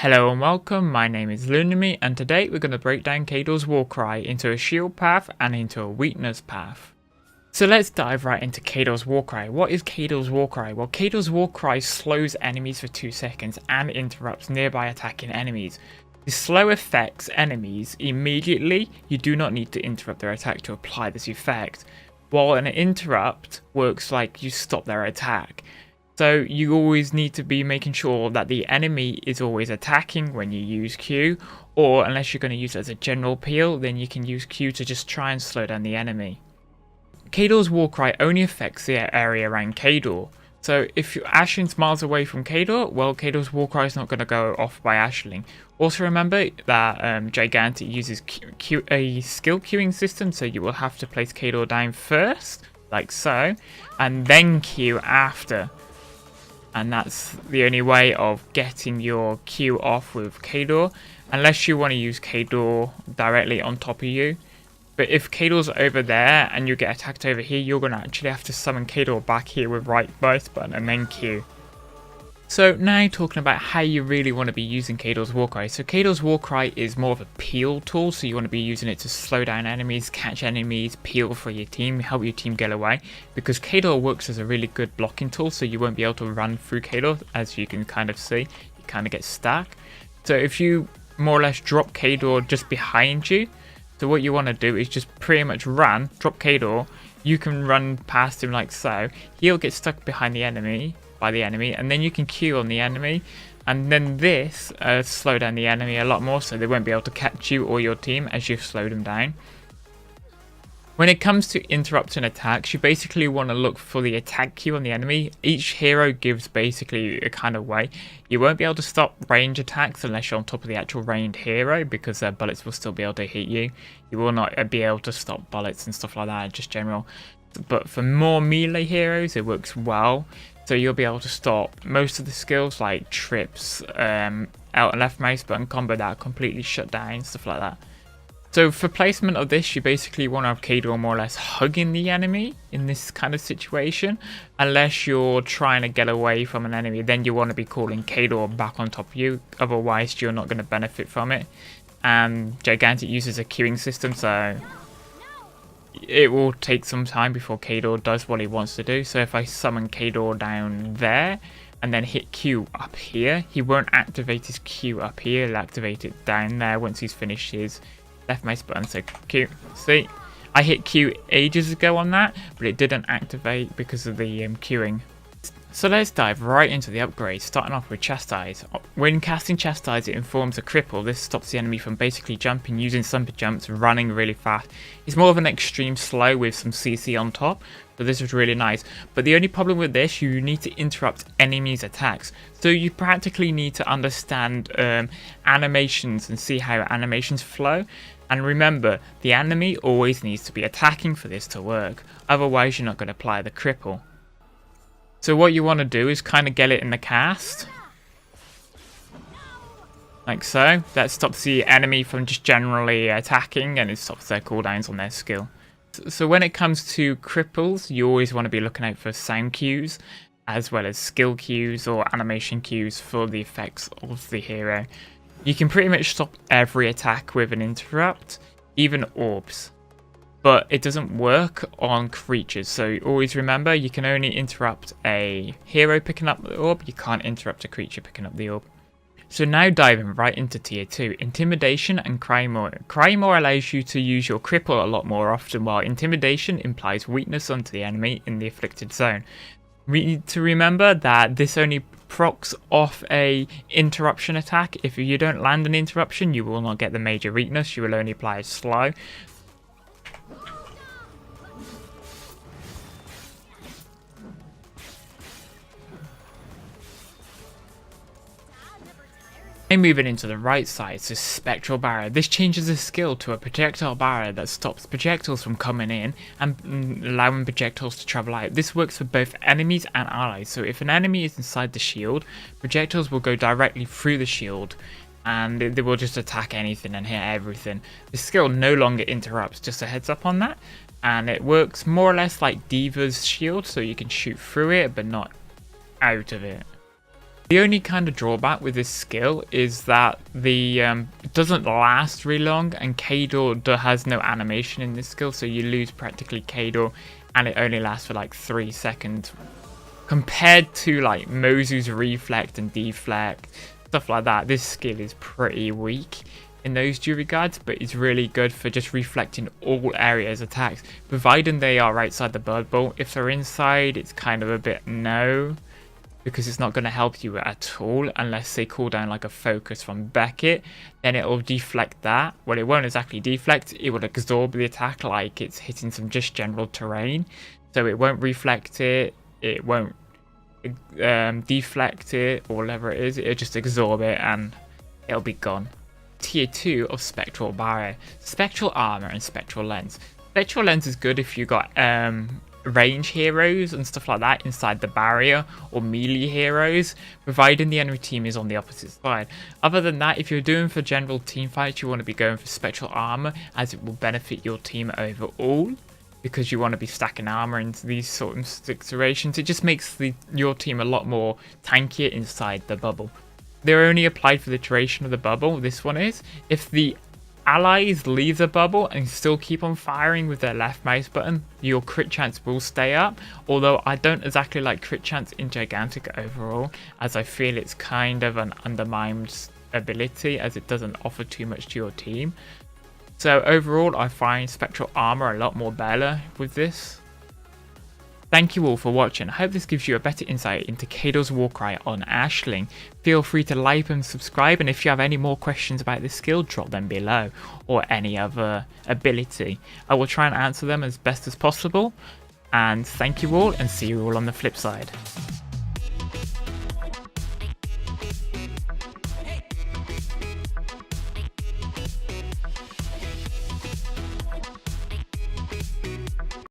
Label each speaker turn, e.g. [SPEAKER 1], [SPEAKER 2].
[SPEAKER 1] Hello and welcome, my name is Lunami and today we're going to break down CADOR'S war cry into a shield path and into a weakness path. So let's dive right into CADOR'S war cry. What is CADOR'S war cry? Well, CADOR'S war cry slows enemies for 2 seconds and interrupts nearby attacking enemies. The slow affects enemies immediately. You do not need to interrupt their attack to apply this effect, while an interrupt works like you stop their attack. So you always need to be making sure that the enemy is always attacking when you use Q, or unless you're going to use it as a general peel, then you can use Q to just try and slow down the enemy. CADOR'S war cry only affects the area around CADOR. So if your Ashling's miles away from CADOR, well, CADOR'S war cry is not going to go off by Ashling. Also remember that Gigantic uses a skill queuing system, so you will have to place CADOR down first, like so, and then Q after. And that's the only way of getting your Q off with CADOR, unless you want to use CADOR directly on top of you. But if CADOR's over there and you get attacked over here, you're going to actually have to summon CADOR back here with right mouse button and then Q. So now talking about how you really want to be using CADOR'S war cry. So CADOR'S war cry is more of a peel tool, so you want to be using it to slow down enemies, catch enemies, peel for your team, help your team get away. Because CADOR works as a really good blocking tool, so you won't be able to run through CADOR, as you can kind of see. You kind of get stuck. So if you more or less drop CADOR just behind you, so what you want to do is just pretty much run, drop CADOR, you can run past him like so, he'll get stuck behind the enemy, and then you can Q on the enemy, and then this slow down the enemy a lot more, so they won't be able to catch you or your team as you've slowed them down. When it comes to interrupting attacks, you basically want to look for the attack Q on the enemy. Each hero gives basically a kind of way. You won't be able to stop range attacks unless you're on top of the actual ranged hero, because their bullets will still be able to hit you. You will not be able to stop bullets and stuff like that, just general. But for more melee heroes, it works well. So you'll be able to stop most of the skills like trips, out and left mouse button combo that are completely shut down, stuff like that. So for placement of this, you basically want to have CADOR more or less hugging the enemy in this kind of situation. Unless you're trying to get away from an enemy, then you want to be calling CADOR back on top of you. Otherwise, you're not going to benefit from it. And Gigantic uses a queuing system, so it will take some time before CADOR does what he wants to do. So if I summon CADOR down there and then hit Q up here, he won't activate his Q up here. He'll activate it down there once he's finished his left mouse button. So Q, see, I hit Q ages ago on that, but it didn't activate because of the queuing. So let's dive right into the upgrades, starting off with Chastise. When casting Chastise, it informs a cripple. This stops the enemy from basically jumping, using super jumps, running really fast. It's more of an extreme slow with some CC on top, but this is really nice. But the only problem with this, you need to interrupt enemies' attacks. So you practically need to understand animations and see how animations flow. And remember, the enemy always needs to be attacking for this to work. Otherwise, you're not going to apply the cripple. So what you want to do is kind of get it in the cast, like so. That stops the enemy from just generally attacking, and it stops their cooldowns on their skill. So when it comes to cripples, you always want to be looking out for sound cues, as well as skill cues or animation cues for the effects of the hero. You can pretty much stop every attack with an interrupt, even orbs. But it doesn't work on creatures, so always remember you can only interrupt a hero picking up the orb, you can't interrupt a creature picking up the orb. So now diving right into tier 2, Intimidation and Cry More. Cry More allows you to use your cripple a lot more often, while Intimidation implies weakness onto the enemy in the afflicted zone. We need to remember that this only procs off a interruption attack. If you don't land an interruption, you will not get the major weakness, you will only apply a slow. And moving into the right side, so Spectral Barrier. This changes the skill to a projectile barrier that stops projectiles from coming in and allowing projectiles to travel out. This works for both enemies and allies. So if an enemy is inside the shield, projectiles will go directly through the shield and they will just attack anything and hit everything. The skill no longer interrupts, just a heads up on that. And it works more or less like Diva's shield, so you can shoot through it but not out of it. The only kind of drawback with this skill is that it doesn't last really long, and Cador has no animation in this skill, so you lose practically Cador, and it only lasts for like 3 seconds. Compared to like Mozu's reflect and deflect, stuff like that, this skill is pretty weak in those due regards, but it's really good for just reflecting all areas attacks, providing they are outside the bubble. If they're inside, it's kind of a bit no, because it's not going to help you at all unless they call down like a focus from Beckett. Then it will deflect that. Well, it won't exactly deflect, it will absorb the attack like it's hitting some just general terrain. So it won't reflect it, it won't deflect it, or whatever it is, it'll just absorb it and it'll be gone. Tier 2 of Spectral Barrier, Spectral Armor and Spectral Lens. Spectral Lens is good if you got range heroes and stuff like that inside the barrier, or melee heroes, providing the enemy team is on the opposite side. Other than that, if you're doing for general team fights, you want to be going for Spectral Armor, as it will benefit your team overall, because you want to be stacking armor into these sort of situations. It just makes your team a lot more tankier inside the bubble. They're only applied for the duration of the bubble, this one is. If the allies leave the bubble and still keep on firing with their left mouse button, your crit chance will stay up. Although I don't exactly like crit chance in Gigantic overall, as I feel it's kind of an undermined ability, as it doesn't offer too much to your team. So overall, I find Spectral Armor a lot more better with this. Thank you all for watching. I hope this gives you a better insight into CADOR'S War Cry on Aisling. Feel free to like and subscribe, and if you have any more questions about this skill, drop them below, or any other ability. I will try and answer them as best as possible, and thank you all, and see you all on the flip side.